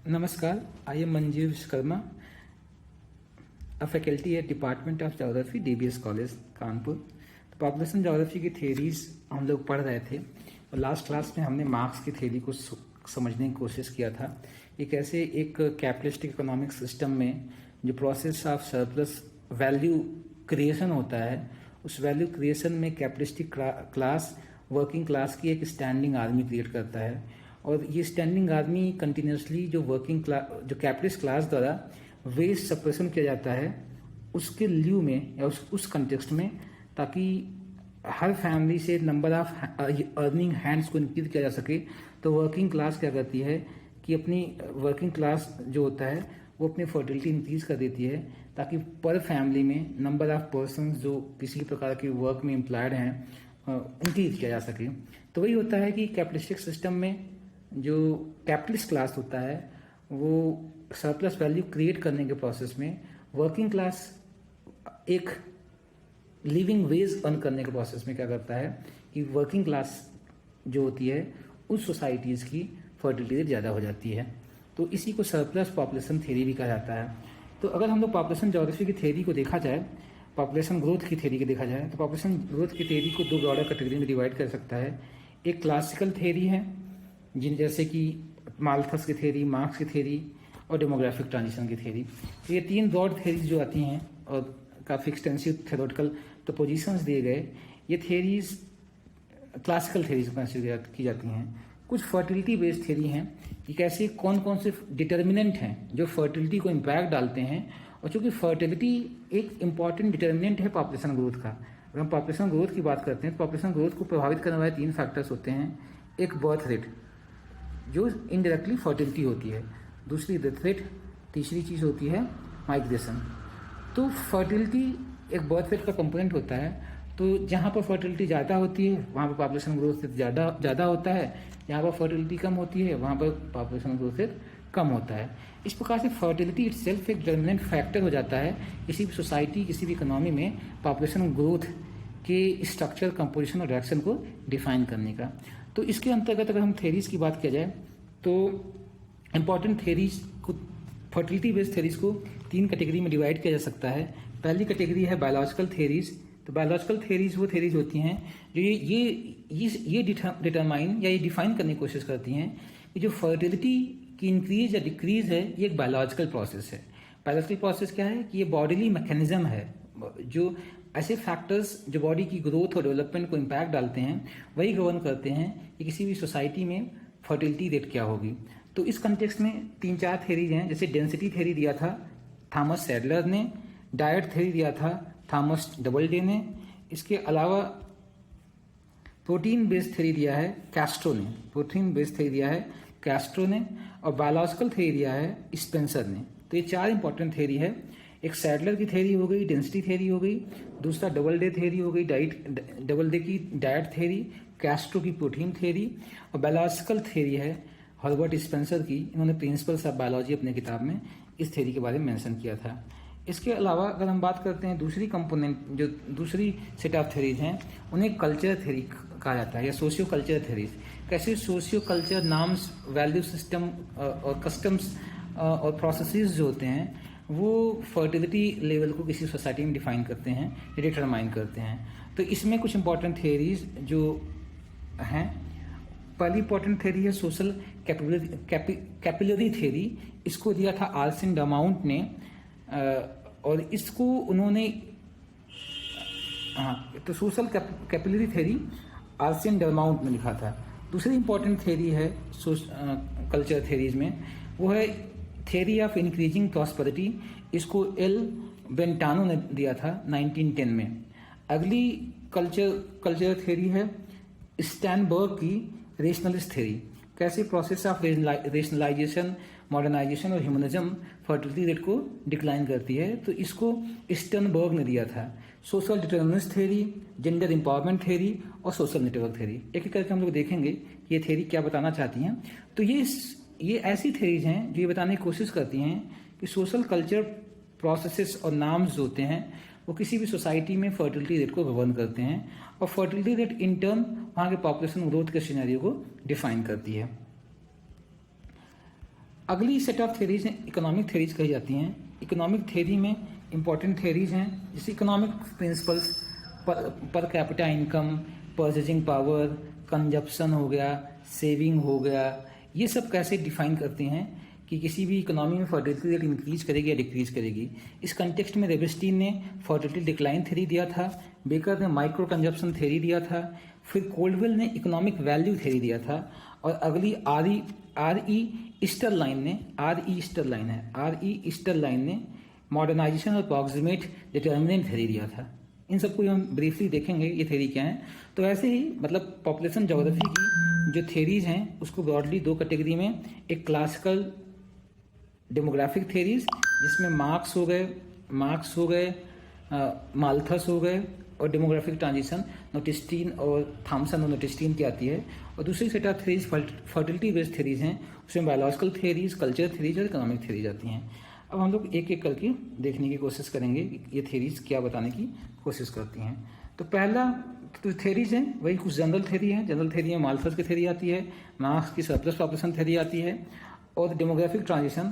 Namaskar, I am Manjeev Vishkarma, a faculty at Department of Geography, DBS College, Kanpur. तो population geography की theories हम लोग पढ़ रहे थे और लास्ट क्लास में हमने मार्क्स की थेरी को समझने की कोशिश किया था कि कैसे एक कैपिटलिस्टिक इकोनॉमिक सिस्टम में जो process of surplus value creation होता है, उस वैल्यू क्रिएशन में कैपिटलिस्टिक क्लास वर्किंग क्लास की एक स्टैंडिंग आर्मी क्रिएट करता है और ये स्टैंडिंग आर्मी कंटिन्यूसली जो वर्किंग क्लास जो कैपिटलिस्ट क्लास द्वारा वेस्ट सप्रेशन किया जाता है उसके ल्यू में या उस कंटेक्स्ट में, ताकि हर फैमिली से नंबर ऑफ अर्निंग हैंड्स को इंक्रीज किया जा सके। तो वर्किंग क्लास क्या करती है कि अपनी वर्किंग क्लास जो होता है वो अपनी फर्टिलिटी इंक्रीज कर देती है, ताकि पर फैमिली में नंबर ऑफ पर्सन जो किसी प्रकार के वर्क में एम्प्लॉयड हैं इंक्रीज किया जा सके। तो वही होता है कि कैपिटलिस्टिक सिस्टम में जो कैपिटलिस्ट क्लास होता है वो सरप्लस वैल्यू क्रिएट करने के प्रोसेस में वर्किंग क्लास एक लिविंग वेज अर्न करने के प्रोसेस में क्या करता है कि वर्किंग क्लास जो होती है उस सोसाइटीज़ की फर्टिलिटी रेट ज़्यादा हो जाती है। तो इसी को सरप्लस पॉपुलेशन थ्योरी भी कहा जाता है। तो अगर हम लोग पॉपुलेशन ज्योग्राफी की थ्योरी को देखा जाए, पॉपुलेशन ग्रोथ की थ्योरी को देखा जाए, तो पॉपुलेशन ग्रोथ की थ्योरी को दो ब्रॉडर कैटेगरी में डिवाइड कर सकता है। एक क्लासिकल थ्योरी है जिन जैसे कि माल्थस की थ्योरी, मार्क्स की थ्योरी और डेमोग्राफिक ट्रांजिशन की थ्योरी। तो ये तीन ब्रॉड थ्योरीज जो आती हैं और काफ़ी एक्सटेंसिव थ्योरेटिकल प्रपोजिशंस दिए गए, ये थ्योरीज क्लासिकल थ्योरीज कंसिडर की जाती हैं। कुछ फर्टिलिटी बेस्ड थ्योरी हैं कि कैसे कौन कौन से डिटर्मिनेंट हैं जो फर्टिलिटी को इम्पैक्ट डालते हैं, और चूँकि फर्टिलिटी एक इम्पॉर्टेंट डिटर्मिनेंट है पॉपुलेशन ग्रोथ का। अगर हम पॉपुलेशन ग्रोथ की बात करते हैं तो पॉपुलेशन ग्रोथ को प्रभावित करने वाले तीन फैक्टर्स होते हैं। एक बर्थ रेट जो इनडायरेक्टली फर्टिलिटी होती है, दूसरी डेथ रेट, तीसरी चीज़ होती है माइग्रेशन। तो फर्टिलिटी एक बर्थ रेट का कंपोनेंट होता है। तो जहाँ पर फर्टिलिटी ज़्यादा होती है वहाँ पर पॉपुलेशन ग्रोथ रेट ज़्यादा होता है, जहाँ पर फर्टिलिटी कम होती है वहाँ पर पॉपुलेशन ग्रोथ रेट कम होता है। इस प्रकार से फर्टिलिटी इटसेल्फ एक डिटरमिनेंट फैक्टर हो जाता है किसी भी सोसाइटी, किसी भी इकोनॉमी में पॉपुलेशन ग्रोथ के स्ट्रक्चर, कंपोजिशन और डायरेक्शन को डिफाइन करने का। तो इसके अंतर्गत अगर हम थेरीज की बात किया जाए तो इम्पॉर्टेंट थेरीज को, फर्टिलिटी बेस्ड थेरीज को तीन कैटेगरी में डिवाइड किया जा सकता है। पहली कैटेगरी है बायोलॉजिकल थेरीज। तो बायोलॉजिकल थेरीज वो थेरीज होती हैं जो ये डिटरमाइन या ये डिफाइन करने की कोशिश करती हैं कि जो फर्टिलिटी की इंक्रीज या डिक्रीज है ये एक बायोलॉजिकल प्रोसेस है। बायोलॉजिकल प्रोसेस क्या है कि ये बॉडीली मैकेनिज्म है, जो ऐसे फैक्टर्स जो बॉडी की ग्रोथ और डेवलपमेंट को इम्पैक्ट डालते हैं वही गवर्न करते हैं कि किसी भी सोसाइटी में फर्टिलिटी रेट क्या होगी। तो इस कंटेक्स्ट में तीन चार थेरीज हैं, जैसे डेंसिटी थेरी दिया था थॉमस सैडलर ने, डाइट थेरी दिया था थॉमस डबलडे ने, इसके अलावा प्रोटीन बेस्ड थेरी दिया है कैस्ट्रो ने, प्रोटीन बेस्ड थेरी दिया है कैस्ट्रो ने, और बायोलॉजिकल थेरी दिया है स्पेंसर ने। तो ये चार इंपॉर्टेंट थेरी है। एक सैडलर की थेरी हो गई, डेंसिटी थेरी हो गई, दूसरा डबलडे थेरी हो गई, डबलडे की डाइट थेरी, कैस्ट्रो की प्रोटीन थेरी, और बायोलॉजिकल थेरी है हर्बर्ट स्पेंसर की। इन्होंने प्रिंसिपल्स ऑफ बायोलॉजी अपने किताब में इस थेरी के बारे में मेंशन किया था। इसके अलावा अगर हम बात करते हैं दूसरी कंपोनेंट, जो दूसरी सेट ऑफ थेरीज हैं, उन्हें कल्चर थेरी कहा जाता है या सोशियो कल्चर थेरीज। कैसे socio culture norms, value system और कस्टम्स और प्रोसेसेस जो होते हैं वो फर्टिलिटी लेवल को किसी सोसाइटी में डिफाइन करते हैं, डिटरमाइन करते हैं। तो इसमें कुछ इंपॉर्टेंट थेरीज जो हैं, पहली इंपॉर्टेंट थेरी है सोशल कैपिलरी थेरी। इसको दिया था आर्सन डमाउंट ने और इसको उन्होंने तो सोशल कैपिलरी थेरी आर्सन डमाउंट ने लिखा था। दूसरी इंपॉर्टेंट थेरी है कल्चर थेरीज में, वो है थेरी ऑफ इंक्रीजिंग प्रॉस्पेरिटी। इसको एल बेंटानो ने दिया था 1910 में। अगली कल्चर थेरी है स्टैनबर्ग की रेशनलिस्ट थेरी। कैसे प्रोसेस ऑफ रेशनलाइजेशन, मॉडर्नाइजेशन और ह्यूमनिज्म फर्टिलिटी रेट को डिक्लाइन करती है, तो इसको स्टर्नबर्ग ने दिया था। Social determinist theory, gender empowerment theory और सोशल नेटवर्क थेरी। एक एक करके हम लोग देखेंगे कि ये थेरी क्या बताना चाहती हैं। तो ये ऐसी थेरीज हैं जो ये बताने की कोशिश करती हैं कि सोशल कल्चर प्रोसेसेस और नार्म्स जो होते हैं वो किसी भी सोसाइटी में फर्टिलिटी रेट को गवर्न करते हैं, और फर्टिलिटी रेट इन टर्न वहाँ के पॉपुलेशन ग्रोथ के सिनेरियो को डिफाइन करती है। अगली सेट ऑफ थेरीज हैं इकोनॉमिक थेरीज कही जाती हैं। इकोनॉमिक थेरी में इंपॉर्टेंट थेरीज हैं जैसे economic principles, per capita income, purchasing power, consumption हो गया, सेविंग हो गया, ये सब कैसे डिफाइन करते हैं कि किसी भी इकोनॉमी में फर्टिलिटी रेट इंक्रीज करेगी या डिक्रीज करेगी। इस कंटेक्स्ट में रेबस्टीन ने फर्टिलिटी डिक्लाइन थ्योरी दिया था, बेकर ने माइक्रो कंजप्शन थ्योरी दिया था, फिर कोल्डवेल ने इकोनॉमिक वैल्यू थ्योरी दिया था, और अगली आर ई ईस्टरलाइन ने मॉडर्नाइजेशन और अप्रॉक्सिमेट डिटर्मिनेंट थ्योरी दिया था। इन सबको हम ब्रीफली देखेंगे ये थ्योरी क्या है। तो ऐसे ही मतलब पॉपुलेशन ज्योग्राफी की जो थ्योरीज हैं उसको ब्रॉडली दो कैटेगरी में, एक क्लासिकल डेमोग्राफिक थ्योरीज जिसमें मार्क्स हो गए, माल्थस हो गए, और डेमोग्राफिक ट्रांजिशन नोटिस्टीन और थॉमसन और नोटिस्टीन की आती है। और दूसरी set of theories fertility based theories हैं, उसमें बायोलॉजिकल थ्योरीज, कल्चर थ्योरीज और इकोनॉमिक थ्योरीज आती हैं। अब हम लोग एक एक करके देखने की कोशिश करेंगे कि ये थ्योरीज क्या बताने की कोशिश करती हैं। तो पहला तो थ्योरीज हैं वही कुछ जनरल थ्योरी है। जनरल थ्योरी में माल्थस की थ्योरी आती है, मार्क्स की सरप्लस पॉपुलेशन थ्योरी आती है, और डेमोग्राफिक ट्रांजिशन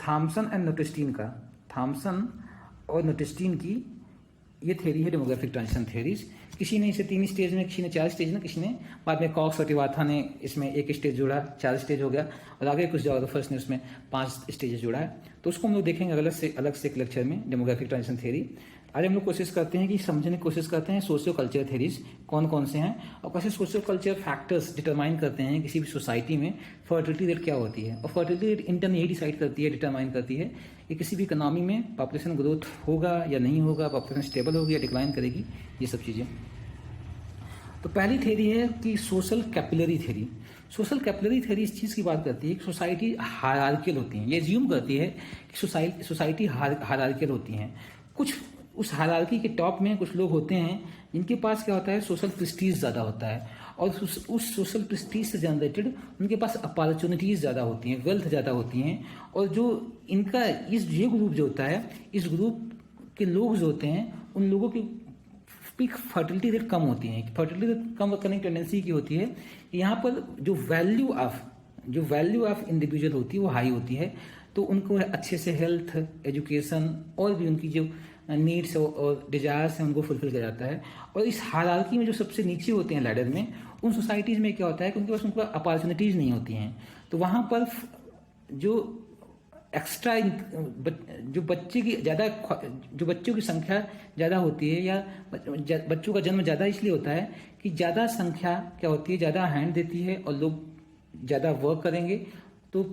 थॉमसन एंड नोटिस्टीन का, थॉमसन और नोटिस्टीन की ये थ्योरी है डेमोग्राफिक ट्रांजिशन थ्योरीज। किसी ने इसे 3 स्टेज में, किसी ने 4 स्टेज में, किसी ने बाद में कॉक्स और टिवाथा ने इसमें 1 स्टेज जोड़ा, 4 स्टेज हो गया, और आगे कुछ ज्योग्राफर्स ने उसमें 5 स्टेजेस जोड़ा है। तो उसको हम लोग देखेंगे अलग से एक लेक्चर में, डेमोग्राफिक ट्रांजिशन थ्योरी। आज हम लोग कोशिश करते हैं कि समझने की कोशिश करते हैं सोशियो कल्चर थ्योरीज कौन कौन से हैं और कैसे सोशियो कल्चर फैक्टर्स डिटरमाइन करते हैं किसी भी सोसाइटी में फर्टिलिटी रेट क्या होती है। और फर्टिलिटी रेट इंटरन यही डिसाइड करती है, डिटरमाइन करती है कि किसी भी इकोनॉमी में पॉपुलेशन ग्रोथ होगा या नहीं होगा, पॉपुलेशन स्टेबल होगी या डिक्लाइन करेगी, ये सब चीज़ें। तो पहली थ्योरी है कि social capillary theory. Social capillary theory इस चीज़ की बात करती है कि सोसाइटी हायरार्कियल होती हैं। ये एज्यूम करती है कि सोसाइटी हायरार्कियल होती हैं। कुछ उस हायरार्की के टॉप में कुछ लोग होते हैं जिनके पास क्या होता है, सोशल प्रेस्टीज ज़्यादा होता है, और उस सोशल प्रेस्टीज से जनरेटेड उनके पास अपॉर्चुनिटीज़ ज़्यादा होती हैं, वेल्थ ज़्यादा होती हैं। और जो इनका ये ग्रुप जो होता है, इस ग्रुप के लोग जो होते हैं उन लोगों की पीक फर्टिलिटी रेट कम होती है। फर्टिलिटी रेट कम करने की टेंडेंसी की होती है कि यहाँ पर जो वैल्यू ऑफ इंडिविजुअल होती है वो हाई होती है, तो उनको अच्छे से हेल्थ, एजुकेशन और भी उनकी जो नीड्स और डिजायर्स हैं उनको फुलफिल किया जाता है। और इस हायरार्की में जो सबसे नीचे होते हैं लैडर में, उन सोसाइटीज़ में क्या होता है कि उनके पास अपॉर्चुनिटीज़ नहीं होती हैं। तो वहाँ पर जो एक्स्ट्रा जो बच्चों की संख्या ज़्यादा होती है, या बच्चों का जन्म ज़्यादा इसलिए होता है कि ज़्यादा संख्या क्या होती है, ज़्यादा हैंड देती है और लोग ज़्यादा वर्क करेंगे तो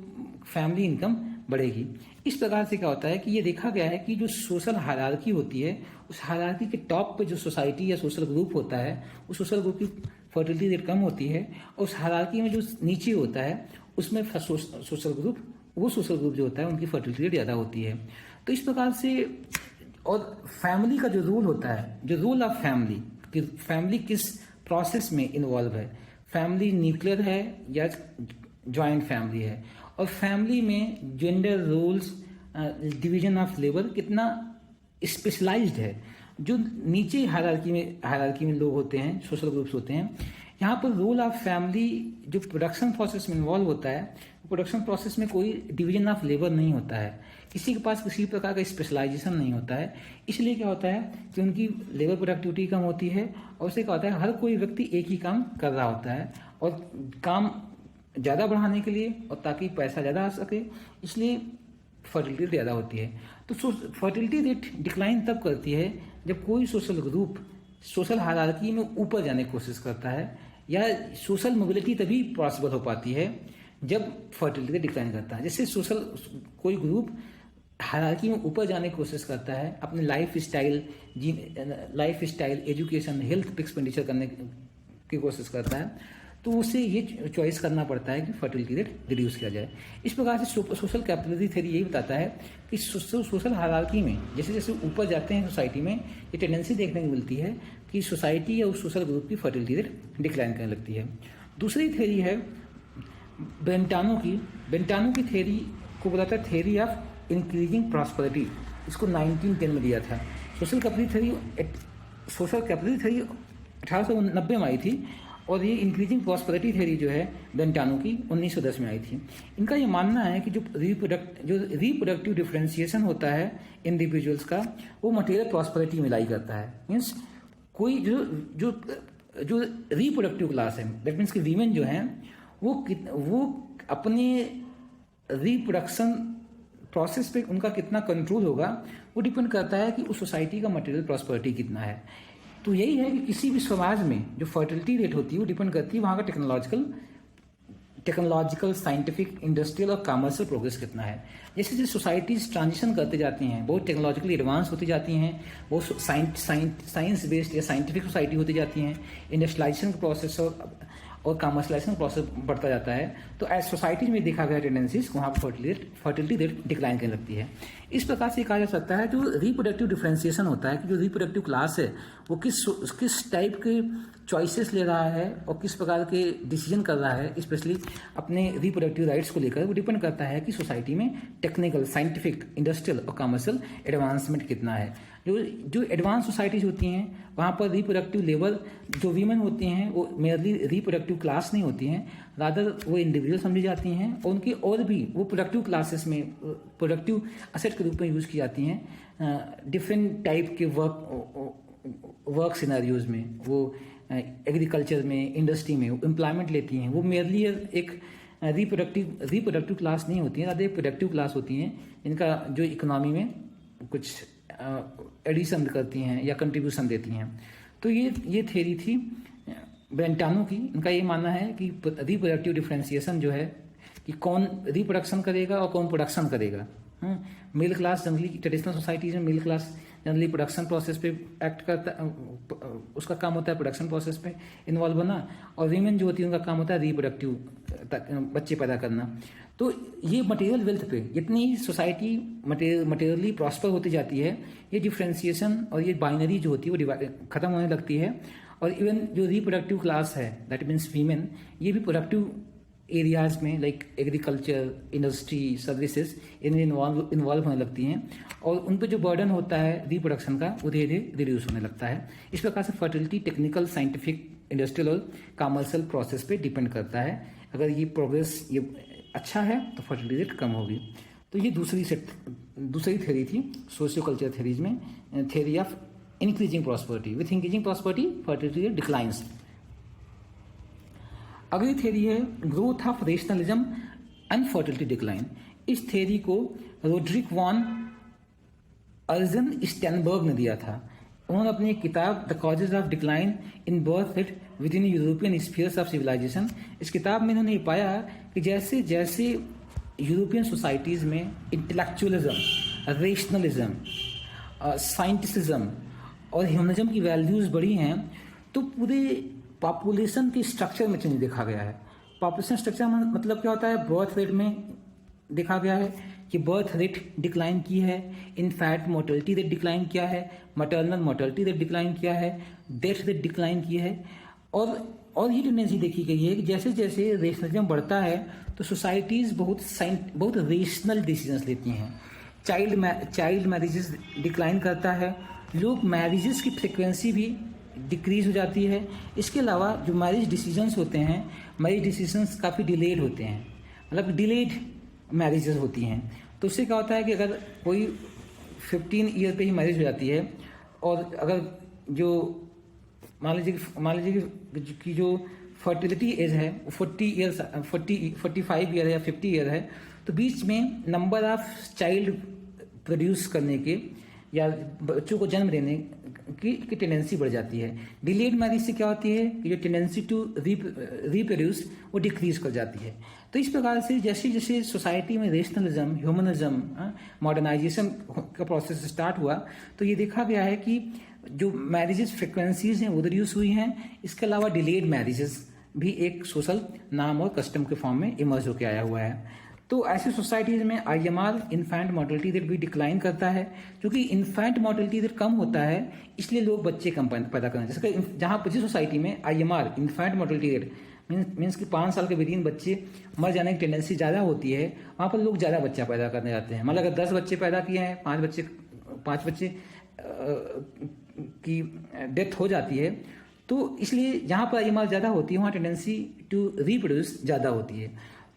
फैमिली इनकम बढ़ेगी। इस प्रकार से क्या होता है कि ये देखा गया है कि जो सोशल हायरार्की होती है, उस हायरार्की के टॉप पे जो सोसाइटी या सोशल ग्रुप होता है, उस सोशल ग्रुप की फर्टिलिटी रेट कम होती है, और उस हायरार्की में जो नीचे होता है उसमें सोशल ग्रुप जो होता है उनकी फर्टिलिटी रेट ज़्यादा होती है। तो इस प्रकार से, और फैमिली का जो रोल होता है, जो रोल ऑफ फैमिली कि फैमिली किस प्रोसेस में इन्वॉल्व है, फैमिली न्यूक्लियर है या जॉइंट फैमिली है, और फैमिली में gender roles, division of labour कितना स्पेशलाइज्ड है। जो नीचे हायरार्की में लोग होते हैं, सोशल ग्रुप्स होते हैं, यहाँ पर रोल ऑफ फैमिली जो प्रोडक्शन प्रोसेस में इन्वॉल्व होता है, प्रोडक्शन प्रोसेस में कोई डिवीजन ऑफ लेबर नहीं होता है, किसी के पास किसी प्रकार का स्पेशलाइजेशन नहीं होता है। इसलिए क्या होता है कि उनकी लेबर प्रोडक्टिविटी कम होती है, और उससे क्या होता है हर कोई व्यक्ति एक ही काम कर रहा होता है, और काम ज़्यादा बढ़ाने के लिए और ताकि पैसा ज़्यादा आ सके, इसलिए फर्टिलिटी ज़्यादा होती है। तो फर्टिलिटी रेट डिक्लाइन तब करती है जब कोई सोशल ग्रुप सोशल हायरार्की में ऊपर जाने की कोशिश करता है, या सोशल मोबिलिटी तभी पॉसिबल हो पाती है जब फर्टिलिटी डिक्लाइन करता है। जैसे कोई ग्रुप हायरार्की में ऊपर जाने की कोशिश करता है, अपने लाइफ स्टाइल, एजुकेशन, हेल्थ पे एक्सपेंडिचर करने की कोशिश करता है, तो उसे ये चॉइस करना पड़ता है कि फर्टिलिटी रेट रिड्यूस किया जाए। इस प्रकार से सोशल कैपिलरी थ्योरी यही बताता है कि सोशल हायरार्की में जैसे जैसे ऊपर जाते हैं सोसाइटी में, ये टेंडेंसी देखने को मिलती है कि सोसाइटी या उस सोशल ग्रुप की फर्टिलिटी रेट डिक्लाइन करने लगती है। दूसरी थ्योरी है बेंटानो की थ्योरी को बताता है थ्योरी ऑफ इंक्रीजिंग प्रॉस्पेरिटी। इसको 1910 में दिया था। सोशल कैपिलरी थ्योरी 1890 में आई थी, और ये इंक्रीजिंग प्रॉस्पेरिटी थ्योरी जो है बेंटानो की 1910 में आई थी। इनका ये मानना है कि जो रिप्रोडक्टिव डिफरेंशिएशन होता है इंडिविजुअल्स का, वो मटेरियल प्रॉस्पेरिटी में लाई करता है। मीन्स कोई जो जो रिप्रोडक्टिव क्लास है, दैट मीन्स कि वीमेन जो हैं वो अपने रिप्रोडक्शन प्रोसेस पे उनका कितना कंट्रोल होगा, वो डिपेंड करता है कि उस सोसाइटी का मटेरियल प्रॉस्पेरिटी कितना है। तो यही है कि किसी भी समाज में जो फर्टिलिटी रेट होती है वो डिपेंड करती है वहाँ का टेक्नोलॉजिकल, साइंटिफिक, इंडस्ट्रियल और कमर्शियल प्रोग्रेस कितना है। जैसे जैसे सोसाइटीज ट्रांजिशन करते जाती हैं, बहुत टेक्नोलॉजिकली एडवांस होती जाती हैं, वो साइंस बेस्ड या साइंटिफिक सोसाइटी होती जाती हैं, इंडस्ट्रियलाइजेशन का प्रोसेस और कमर्शलाइजेशन प्रोसेस बढ़ता जाता है, तो एज सोसाइटीज में देखा गया टेंडेंसीज वहाँ पर फर्टिलिटी रेट डिक्लाइन करने लगती है। इस प्रकार से कहा जा सकता है जो रिप्रोडक्टिव डिफरेंशिएशन होता है कि जो रिप्रोडक्टिव क्लास है वो किस टाइप के चॉइसेस ले रहा है और किस प्रकार के डिसीजन कर रहा है, स्पेशली अपने रिप्रोडक्टिव राइट्स को लेकर, वो डिपेंड करता है कि सोसाइटी में टेक्निकल, साइंटिफिक, इंडस्ट्रियल और कमर्शियल एडवांसमेंट कितना है। जो एडवांस सोसाइटीज होती हैं वहाँ पर रिप्रोडक्टिव लेवल जो वीमेन होती हैं वो मेयरली रिप्रोडक्टिव क्लास नहीं होती हैं, रादर वो इंडिविजुअल समझी जाती हैं और उनकी और भी वो प्रोडक्टिव क्लासेस में प्रोडक्टिव असेट के रूप में यूज़ की जाती हैं। डिफरेंट टाइप के वर्क सिनेरियोज में, वो एग्रीकल्चर में, इंडस्ट्री में एम्प्लॉयमेंट लेती हैं, वो मेयरली एक रिप्रोडक्टिव क्लास नहीं होती हैं, रादर प्रोडक्टिव क्लास होती हैं जिनका जो इकोनॉमी में कुछ एडिशन करती हैं या कंट्रीब्यूशन देती हैं। तो ये थ्योरी थी बेंटानो की। इनका ये मानना है कि रिप्रोडक्टिव डिफरेंशिएशन जो है कि कौन रिप्रोडक्शन करेगा और कौन प्रोडक्शन करेगा। Middle class generally traditional societies में middle class generally production process पे एक्ट करता, उसका काम होता है प्रोडक्शन प्रोसेस पे इन्वॉल्व होना, और वीमेन जो होती है उनका काम होता है रिप्रोडक्टिव बच्चे पैदा करना। तो ये मटेरियल वेल्थ पे जितनी सोसाइटी मटेरियली प्रॉस्पर होती जाती है, ये डिफरेंशिएशन और ये बाइनरी जो होती है वो खत्म होने लगती है। और इवन जो रिप्रोडक्टिव क्लास है, दैट मीन्स वीमेन, ये भी प्रोडक्टिव एरियाज में लाइक एग्रीकल्चर, इंडस्ट्री, सर्विसेज इनमें इन्वॉल्व होने लगती हैं और उन पर जो बर्डन होता है रिप्रोडक्शन का वो धीरे धीरे रिड्यूस होने लगता है। इस प्रकार से फर्टिलिटी टेक्निकल, साइंटिफिक, इंडस्ट्रियल और कमर्शियल प्रोसेस पे डिपेंड करता है। अगर ये प्रोग्रेस ये अच्छा है तो फर्टिलिटी रेट कम होगी। तो ये दूसरी थ्योरी थी सोशियो कल्चर थ्योरीज में, theory of increasing prosperity. With increasing prosperity fertility rate declines. अगली थ्योरी है growth of rationalism and fertility decline. इस थ्योरी को रोड्रिक वॉन अर्जन स्टेनबर्ग ने दिया था। उन्होंने अपनी किताब the causes of decline in birth rate within European spheres of civilisation, इस किताब में इन्होंने पाया कि जैसे जैसे यूरोपियन सोसाइटीज़ में इंटेलेक्चुअलिज्म, रेशनलिज्म, साइंटिसिज्म और ह्यूमनिज्म की वैल्यूज़ बढ़ी हैं, तो पूरे पॉपुलेशन के स्ट्रक्चर में चेंज देखा गया है। पॉपुलेशन स्ट्रक्चर मतलब क्या होता है? बर्थ रेट में देखा गया है कि बर्थ रेट डिक्लाइन की है, इनफैक्ट मोर्टेलिटी रेट डिक्लाइन किया है, मैटरनल मोर्टेलिटी रेट डिक्लाइन किया है, डेथ रेट डिक्लाइन की है। और ये टेंडेंसी देखी गई है कि जैसे जैसे रेशनलिज्म बढ़ता है तो सोसाइटीज़ बहुत रेशनल डिसीजंस लेती हैं। चाइल्ड मैरिजेस डिक्लाइन करता है, लोग मैरिजेस की फ्रिक्वेंसी भी डिक्रीज हो जाती है। इसके अलावा जो मैरिज डिसीजंस होते हैं, मैरिज डिसीजंस काफ़ी डिलेड होते हैं, मतलब डिलेड मैरिजेस होती हैं। तो उससे क्या होता है कि अगर कोई 15 ईयर पे ही मैरिज हो जाती है और अगर जो मान लीजिए कि जो फर्टिलिटी एज है 45 ईयर है या 50 ईयर है, तो बीच में नंबर ऑफ चाइल्ड प्रोड्यूस करने के या बच्चों को जन्म देने की टेंडेंसी बढ़ जाती है। डिलेड मैरिज से क्या होती है कि जो टेंडेंसी टू रिप्रोड्यूस वो डिक्रीज कर जाती है। तो इस प्रकार से जैसे जैसे सोसाइटी में रेशनलिज्म, ह्यूमनिज्म, मॉडर्नाइजेशन का प्रोसेस स्टार्ट हुआ, तो ये देखा गया है कि जो मैरिजेस फ्रिक्वेंसीज हैं वो रिड्यूस हुई हैं। इसके अलावा डिलेड मैरिजेस भी एक सोशल नाम और कस्टम के फॉर्म में इमर्ज होकर आया हुआ है। तो ऐसी सोसाइटीज़ में IMR इन्फेंट मोर्टेलिटी रेट भी डिक्लाइन करता है, क्योंकि इन्फेंट मोर्टेलिटी रेट कम होता है इसलिए लोग बच्चे कम पैदा करना। जैसे जहाँ जिस सोसाइटी में IMR infant mortality rate means कि 5 साल के विदिन बच्चे मर जाने की टेंडेंसी ज़्यादा होती है, वहाँ पर लोग ज़्यादा बच्चा पैदा करने जाते हैं। मतलब अगर 10 बच्चे पैदा किए हैं, 5 बच्चे की डेथ हो जाती है, तो इसलिए जहाँ पर आईएमआर ज़्यादा होती है वहाँ टेंडेंसी टू रिप्रोड्यूस ज़्यादा होती है।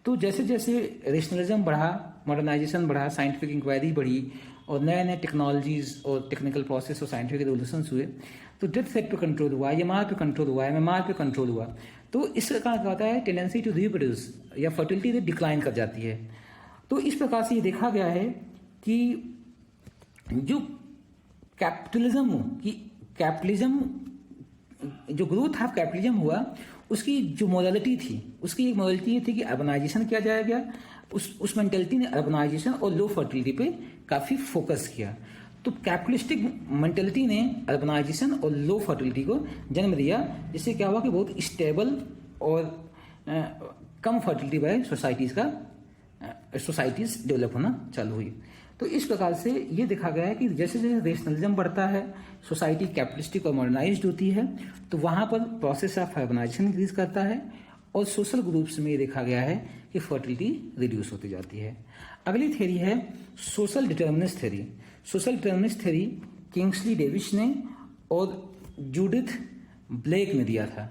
तो जैसे जैसे रेशनलिज्म बढ़ा, मॉडर्नाइजेशन बढ़ा, साइंटिफिक इंक्वायरी बढ़ी और नए नए टेक्नोलॉजीज और टेक्निकल प्रोसेस और साइंटिफिक रेवोल्यूशंस हुए, तो डेथ रेट पे कंट्रोल हुआ, आईएमआर पे कंट्रोल हुआ, एमएमआर पे कंट्रोल हुआ। तो इसका क्या होता है, टेंडेंसी टू रिप्रोड्यूस या फर्टिलिटी रेट डिक्लाइन कर जाती है। तो इस प्रकार से ये देखा गया है कि जो कैपिटलिज्म जो ग्रोथ ऑफ कैपिटलिज्म हुआ, उसकी जो मोरालिटी थी, उसकी एक मोरालिटी ये थी कि अर्बनाइजेशन किया जाएगा। उस मेंटेलिटी ने अर्बनाइजेशन और लो फर्टिलिटी पे काफ़ी फोकस किया। तो कैपिटलिस्टिक मेंटेलिटी ने अर्बनाइजेशन और लो फर्टिलिटी को जन्म दिया, जिससे क्या हुआ कि बहुत स्टेबल और कम फर्टिलिटी वाले सोसाइटीज़ डेवलप होना चालू हुई। तो इस प्रकार से ये देखा गया है कि जैसे जैसे रेशनलिज्म बढ़ता है, सोसाइटी कैपिटलिस्टिक और मॉडर्नाइज्ड होती है, तो वहाँ पर प्रोसेस ऑफ अर्बनाइजेशन इंक्रीज करता है और सोशल ग्रुप्स में ये देखा गया है कि फर्टिलिटी रिड्यूस होती जाती है। अगली थ्योरी है social determinist theory. Social determinist theory Kingsley Davis ने और जूडिथ ब्लेक ने दिया था।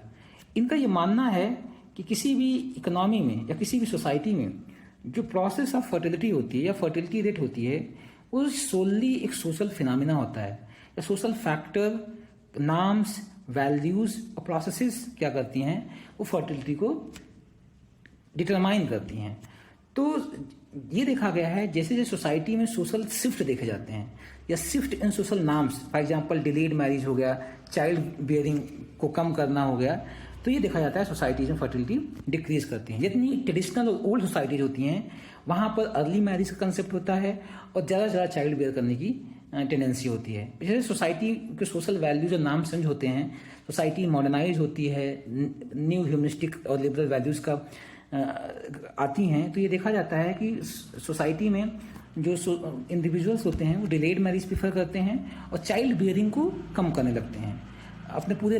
इनका ये मानना है कि किसी भी इकोनॉमी में या किसी भी सोसाइटी में जो प्रोसेस ऑफ फर्टिलिटी होती है या फर्टिलिटी रेट होती है, वो सोलली एक सोशल फिनोमिना होता है या सोशल फैक्टर, नॉर्म्स, वैल्यूज और प्रोसेसेस क्या करती हैं, वो फर्टिलिटी को डिटरमाइन करती हैं। तो ये देखा गया है जैसे जैसे सोसाइटी में सोशल शिफ्ट देखे जाते हैं या shift in social norms, for example delayed marriage हो गया, चाइल्ड बियरिंग को कम करना हो गया, तो ये देखा जाता है सोसाइटीज में फर्टिलिटी डिक्रीज करती है। जितनी ट्रेडिशनल और ओल्ड सोसाइटीज होती हैं वहाँ पर अर्ली मैरिज का कंसेप्ट होता है और ज़्यादा से ज़्यादा चाइल्ड बियर करने की टेंडेंसी होती है। जैसे सोसाइटी के सोशल वैल्यूज और नाम समझ होते हैं, सोसाइटी मॉडर्नाइज होती है, न्यू ह्यूमनिस्टिक और लिबरल वैल्यूज का आती हैं, तो ये देखा जाता है कि सोसाइटी में जो इंडिविजुअल्स होते हैं वो डिलेड मैरिज प्रीफर करते हैं और चाइल्ड बियरिंग को कम करने लगते हैं। अपने पूरे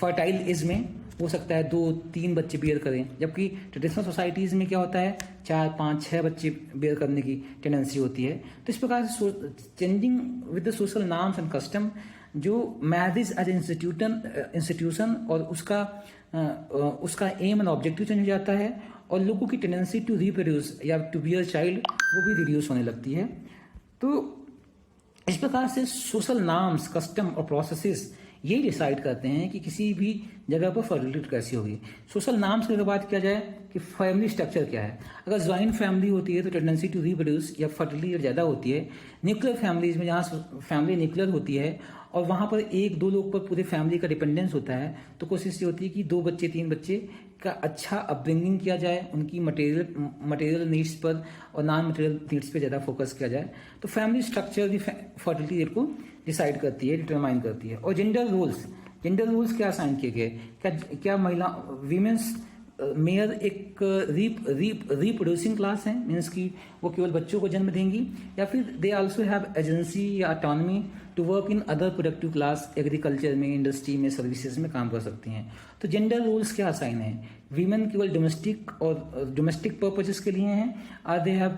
फर्टाइल एज में हो सकता है 2-3 बच्चे बियर करें, जबकि ट्रेडिशनल सोसाइटीज़ में क्या होता है 4, 5, 6 बच्चे बियर करने की टेंडेंसी होती है। तो इस प्रकार से changing with the social norms and custom, जो मैरिज एज इंस्टीट्यूशन और उसका एम एंड ऑब्जेक्टिव चेंज हो जाता है और लोगों की टेंडेंसी टू रिप्रोड्यूस या टू बियर चाइल्ड वो भी रिड्यूस होने लगती है। तो इस प्रकार से सोशल नॉर्म्स, कस्टम और प्रोसेसेस ये डिसाइड करते हैं कि किसी भी जगह पर फर्टिलिटी कैसी होगी। सोशल नॉर्म्स की अगर बात किया जाए कि फैमिली स्ट्रक्चर क्या है, अगर ज्वाइंट फैमिली होती है तो टेंडेंसी टू रिप्रोड्यूस या फर्टिलिटी ज़्यादा होती है। न्यूक्लियर फैमिलीज में जहाँ फैमिली न्यूक्लियर होती है और वहाँ पर 1-2 लोग पर पूरे फैमिली का डिपेंडेंस होता है, तो कोशिश ये होती है कि 2 बच्चे 3 बच्चे का अच्छा अपब्रिंगिंग किया जाए, उनकी मटेरियल नीड्स पर और नॉन मटेरियल नीड्स पे ज़्यादा फोकस किया जाए। तो फैमिली स्ट्रक्चर भी फर्टिलिटी रेट को डिसाइड करती है, डिटरमाइन करती है। और जेंडर रोल्स क्या असाइन किए गए, क्या महिला वीमेंस मेयर एक रिप्रोड्यूसिंग क्लास है, मीन्स कि वो केवल बच्चों को जन्म देंगी, या फिर दे आल्सो हैव एजेंसी या autonomy to work in other productive class, agriculture में, इंडस्ट्री में, सर्विसेज में काम कर सकती हैं। तो जेंडर रोल्स क्या असाइन है, वीमेन केवल डोमेस्टिक पर्पजेस के लिए हैं, are they have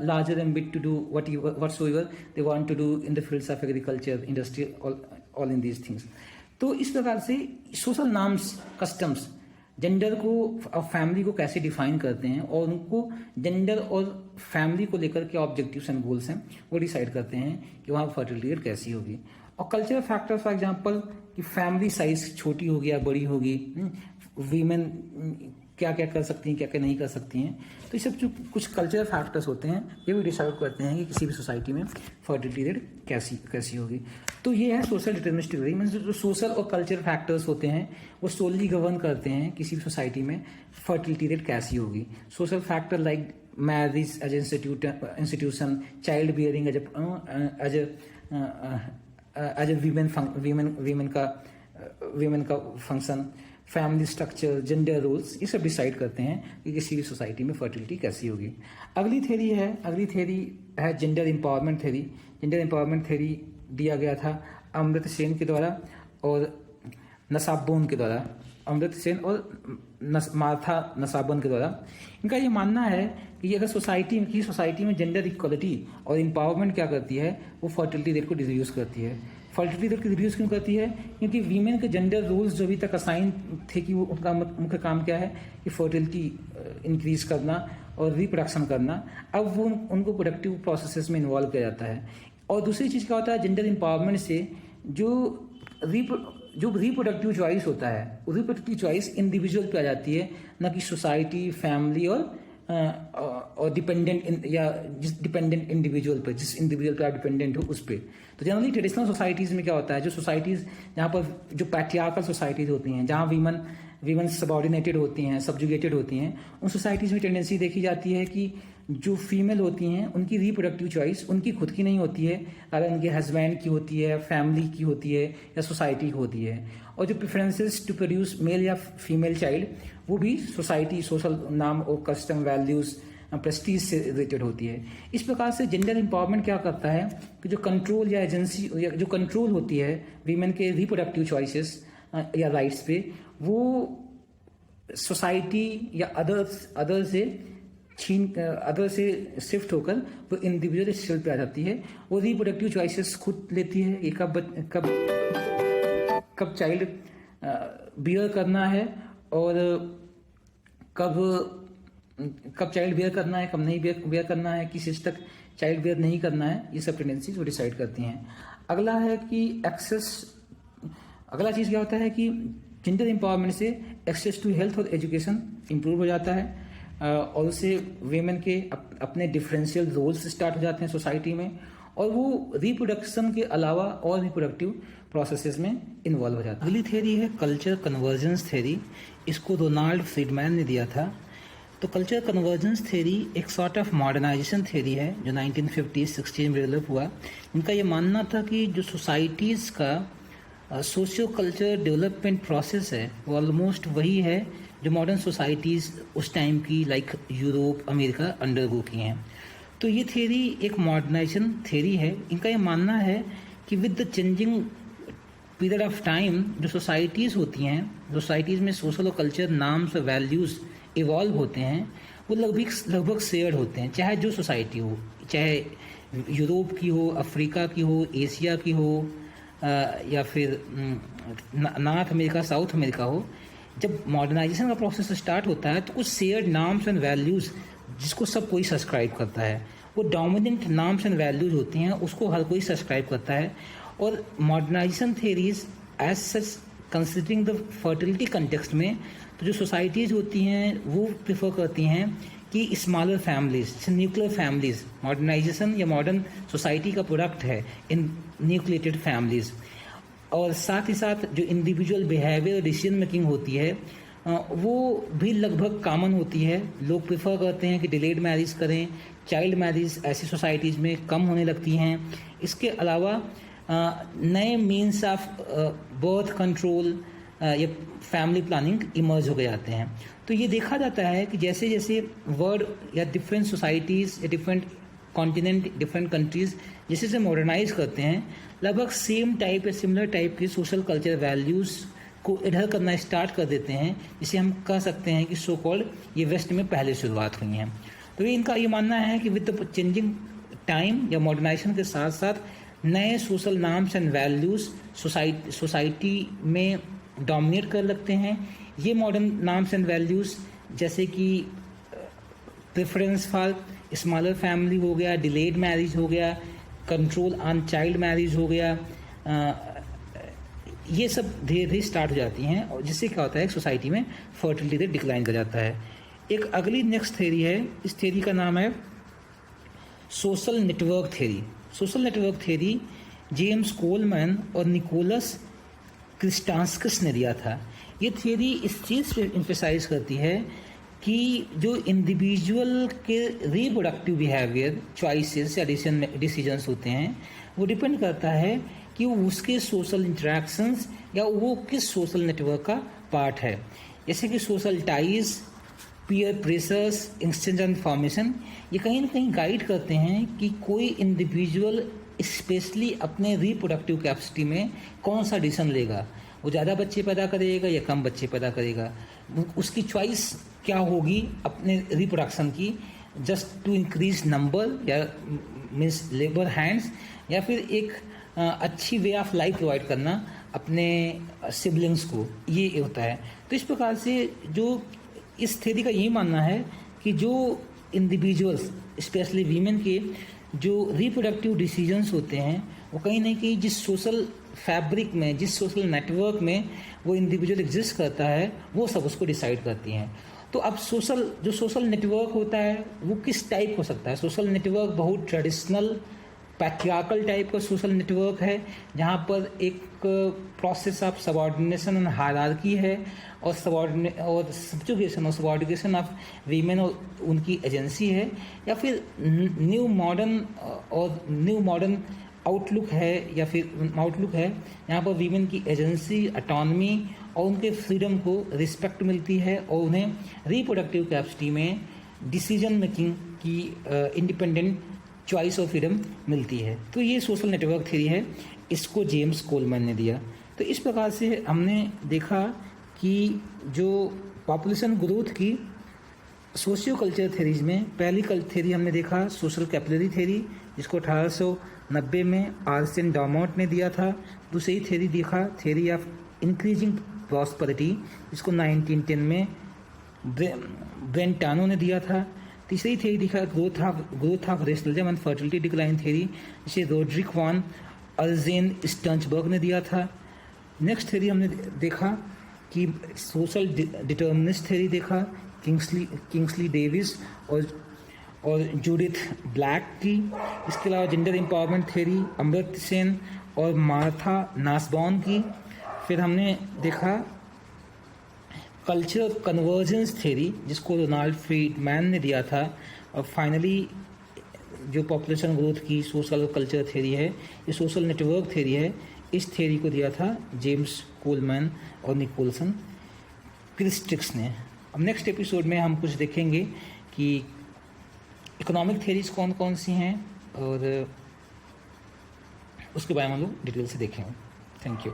larger ambit to do whatsoever they want to do in the fields of agriculture, industry, all in these things. तो इस प्रकार से सोशल नॉर्म्स, कस्टम्स जेंडर को और फैमिली को कैसे डिफाइन करते हैं और उनको जेंडर और फैमिली को लेकर के ऑब्जेक्टिव्स एंड गोल्स हैं वो डिसाइड करते हैं कि वहाँ फर्टिलिटी रेट कैसी होगी। और कल्चरल फैक्टर्स फॉर एग्जांपल कि फैमिली साइज छोटी होगी या बड़ी होगी, वीमेन क्या क्या कर सकती हैं, क्या क्या नहीं कर सकती हैं, तो ये सब जो कुछ कल्चरल फैक्टर्स होते हैं ये भी डिसाइड करते हैं कि किसी भी सोसाइटी में फर्टिलिटी रेट कैसी होगी। तो ये है सोशल डिटर्मिनिस्टिक रीजन, मींस जो सोशल और कल्चरल फैक्टर्स होते हैं वो सोलली गवर्न करते हैं किसी भी सोसाइटी में फर्टिलिटी रेट कैसी होगी। Social factor like marriage as institution, child bearing as a women का function, family structure, gender roles, ये सब डिसाइड करते हैं कि किसी भी सोसाइटी में फर्टिलिटी कैसी होगी। अगली थ्योरी है gender empowerment theory. Gender empowerment theory दिया गया था अमर्त्य सेन के द्वारा और नसाबोन के द्वारा। अमर्त्य सेन और मार्था नसाबन के द्वारा। इनका ये मानना है कि अगर सोसाइटी में जेंडर इक्वलिटी और एम्पावरमेंट क्या करती है, वो फर्टिलिटी रेट को रिड्यूस करती है। फर्टिलिटी रेट को रिड्यूस क्यों करती है? क्योंकि वीमेन के जेंडर रोल्स जो अभी तक असाइन थे कि वो उनका मुख्य काम क्या है कि फर्टिलिटी इंक्रीज करना और रिप्रोडक्शन करना, अब वो उनको प्रोडक्टिव प्रोसेसेस में इन्वॉल्व किया जाता है। और दूसरी चीज़ क्या होता है, जेंडर एम्पावरमेंट से जो रिप्रोडक्टिव चॉइस होता है, वो रिप्रोडक्टिव चॉइस इंडिविजुअल पे आ जाती है, ना कि सोसाइटी, फैमिली और डिपेंडेंट या जिस डिपेंडेंट इंडिविजुअल पे, जिस इंडिविजुअल पे आप डिपेंडेंट हो उस पर। तो जनरली ट्रेडिशनल सोसाइटीज़ में क्या होता है, जो सोसाइटीज़ जहाँ पर जो पैट्रियार्कल सोसाइटीज़ होती हैं, जहाँ वीमन सबऑर्डिनेटेड होती हैं, सब्जुगेटेड होती हैं, उन सोसाइटीज़ में टेंडेंसी देखी जाती है कि जो फीमेल होती हैं उनकी रिप्रोडक्टिव चॉइस उनकी खुद की नहीं होती है, अगर उनके हस्बैंड की होती है, फैमिली की होती है या सोसाइटी की होती है। और जो प्रेफरेंसेस टू प्रोड्यूस मेल या फीमेल चाइल्ड, वो भी सोसाइटी, सोशल नाम और कस्टम, वैल्यूज, प्रेस्टीज से रिलेटेड होती है। इस प्रकार से जेंडर एम्पावरमेंट क्या करता है कि जो कंट्रोल या एजेंसी या जो कंट्रोल होती है वीमेन के रिप्रोडक्टिव चॉइसेस या राइट्स पे, वो सोसाइटी या अदर से शिफ्ट होकर वो इंडिविजुअल स्टेट पे आ जाती है। वो रिप्रोडक्टिव चॉइसेस खुद लेती है कि कब चाइल्ड बियर करना है और कब चाइल्ड बियर करना है, कब नहीं बियर करना है, किस एज तक चाइल्ड बियर नहीं करना है, ये सब टेंडेंसीज वो डिसाइड करती हैं। अगला चीज़ क्या होता है कि जेंडर एम्पावरमेंट से एक्सेस टू हेल्थ और एजुकेशन इंप्रूव हो जाता है और उससे वीमेन के अपने डिफरेंशियल रोल्स स्टार्ट हो जाते हैं सोसाइटी में, और वो रिप्रोडक्शन के अलावा और रिप्रोडक्टिव प्रोसेसेस में इन्वॉल्व हो जाता है। अगली थ्योरी है कल्चर कन्वर्जेंस थ्योरी। इसको रोनाल्ड फ्रीडमैन ने दिया था। तो कल्चर कन्वर्जेंस थ्योरी एक सॉर्ट ऑफ मॉडर्नाइजेशन थ्योरी है जो 1950-60 में डेवलप हुआ। उनका ये मानना था कि जो सोसाइटीज़ का सोशियो कल्चर डेवलपमेंट प्रोसेस है वो ऑलमोस्ट वही है जो मॉडर्न सोसाइटीज़ उस टाइम की लाइक यूरोप, अमेरिका अंडरगो की हैं। तो ये थ्योरी एक मॉडर्नाइजेशन थ्योरी है। इनका ये मानना है कि with the changing period of time जो सोसाइटीज़ होती हैं, सोसाइटीज़ में सोशल और कल्चर नाम्स और वैल्यूज़ इवॉल्व होते हैं, वो लगभग शेयर्ड होते हैं, चाहे जो सोसाइटी हो, चाहे यूरोप की हो, अफ्रीका की हो, एशिया की हो या फिर नॉर्थ अमेरिका, साउथ अमेरिका हो। जब मॉडर्नाइजेशन का प्रोसेस स्टार्ट होता है तो कुछ शेयर्ड नाम्स एंड वैल्यूज़ जिसको सब कोई सब्सक्राइब करता है, वो डोमिनेंट नाम्स एंड वैल्यूज़ होती हैं, उसको हर कोई सब्सक्राइब करता है। और modernisation theories as such considering the fertility context में, तो जो सोसाइटीज़ होती हैं वो प्रेफर करती हैं कि smaller families, nuclear families, modernisation या मॉडर्न सोसाइटी का प्रोडक्ट है इन न्यूक्लिएटेड फैमिलीज। और साथ ही साथ जो इंडिविजुअल बिहेवियर डिसीजन मेकिंग होती है वो भी लगभग कॉमन होती है। लोग प्रेफर करते हैं कि डिलेड मैरिज करें, चाइल्ड मैरिज ऐसी सोसाइटीज़ में कम होने लगती हैं। इसके अलावा नए मीन्स ऑफ बर्थ कंट्रोल या फैमिली प्लानिंग इमर्ज हो गए जाते हैं। तो ये देखा जाता है कि जैसे जैसे वर्ल्ड या डिफरेंट सोसाइटीज़ या डिफरेंट कॉन्टिनेंट, डिफरेंट कंट्रीज़ जैसे जैसे मॉडर्नाइज करते हैं, लगभग सेम टाइप या सिमिलर टाइप के सोशल कल्चर वैल्यूज़ को इधर करना स्टार्ट कर देते हैं, जिसे हम कह सकते हैं कि सो कॉल्ड ये वेस्ट में पहले शुरुआत हुई हैं। तो ये इनका ये मानना है कि विद द चेंजिंग टाइम या मॉडर्नाइजेशन के साथ साथ नए social norms and values society में डोमिनेट कर लगते हैं। ये मॉडर्न नॉर्म्स एंड वैल्यूज़ जैसे कि प्रेफरेंस फॉर स्मॉलर फैमिली हो गया, डिलेड मैरिज हो गया, कंट्रोल ऑन चाइल्ड मैरिज हो गया, ये सब धीरे धीरे स्टार्ट हो जाती हैं और जिससे क्या होता है सोसाइटी में फर्टिलिटी रेट डिक्लाइन कर जाता है। एक अगली नेक्स्ट थ्योरी है, इस थ्योरी का नाम है social network theory. Social network theory James Coleman और निकोलस क्रिस्टांस्कस ने दिया था। ये थ्योरी इस चीज़ पे एम्फेसाइज करती है कि जो इंडिविजुअल के रिप्रोडक्टिव बिहेवियर, चॉइसेस या डिसीजंस होते हैं, वो डिपेंड करता है कि वो उसके सोशल इंटरेक्शंस या वो किस सोशल नेटवर्क का पार्ट है। जैसे कि social ties, peer pressures, exchange of information, ये कहीं ना कहीं गाइड करते हैं कि कोई इंडिविजुअल स्पेशली अपने रिप्रोडक्टिव कैपेसिटी में कौन सा डिसीजन लेगा। वो ज़्यादा बच्चे पैदा करेगा या कम बच्चे पैदा करेगा, उसकी चॉइस क्या होगी अपने रिप्रोडक्शन की, जस्ट टू इंक्रीज नंबर या मीन्स लेबर हैंड्स, या फिर एक अच्छी वे ऑफ लाइफ प्रोवाइड करना अपने सिबलिंग्स को, ये होता है। तो इस प्रकार से जो इस थ्योरी का यही मानना है कि जो इंडिविजुअल्स स्पेशली वीमेन के जो रिप्रोडक्टिव डिसीजंस होते हैं वो कहीं ना कहीं जिस सोशल फैब्रिक में, जिस सोशल नेटवर्क में वो इंडिविजुअल एग्जिस्ट करता है, वो सब उसको डिसाइड करती हैं। तो अब जो सोशल नेटवर्क होता है वो किस टाइप हो सकता है? सोशल नेटवर्क बहुत ट्रेडिशनल पैट्रियार्कल टाइप का सोशल नेटवर्क है, जहाँ पर एक process of subordination and hierarchy है, और सब्जुगेशन और सबऑर्डिनेशन ऑफ वीमेन और उनकी एजेंसी है, या फिर न्यू मॉडर्न आउटलुक है, या फिर आउटलुक है यहाँ पर वीमेन की एजेंसी, ऑटोनमी और उनके फ्रीडम को रिस्पेक्ट मिलती है, और उन्हें रिप्रोडक्टिव कैपेसिटी में डिसीजन मेकिंग की इंडिपेंडेंट चॉइस और फ्रीडम मिलती है। तो ये सोशल नेटवर्क थ्योरी है, इसको जेम्स कोलमैन ने दिया। तो इस प्रकार से हमने देखा कि जो पॉपुलेशन ग्रोथ की सोशियो कल्चर थ्योरीज में पहली थ्योरी हमने देखा सोशल कैपिलरी थ्योरी, जिसको 1890 में आर्सेन डॉमोट ने दिया था। दूसरी थ्योरी देखा थ्योरी ऑफ इंक्रीजिंग प्रॉस्पेरिटी, जिसको 1910 में ब्रेंटानो ने दिया था। तीसरी थ्योरी देखा growth of rationalism and fertility decline theory, जिसे रोड्रिक वॉन अर्जेन स्टंचबर्ग ने दिया था। नेक्स्ट थ्योरी हमने देखा कि सोशल डिटर्मिनिस्ट थ्योरी देखा किंग्सली डेविस और जूडिथ ब्लैक की। इसके अलावा gender empowerment theory Amartya Sen और मार्था नासबॉन की। फिर हमने देखा कल्चर कन्वर्जेंस थ्योरी, जिसको रोनाल्ड फ्रीडमैन ने दिया था। और फाइनली जो पॉपुलेशन ग्रोथ की सोशल और कल्चर थ्योरी है, ये सोशल नेटवर्क थ्योरी है, इस थ्योरी को दिया था जेम्स कोलमैन और निकोलसन क्रिस्टिक्स ने। अब नेक्स्ट एपिसोड में हम कुछ देखेंगे कि इकोनॉमिक थ्योरीज कौन कौन सी हैं, और उसके बारे में हम लोग डिटेल से देखेंगे। Thank you.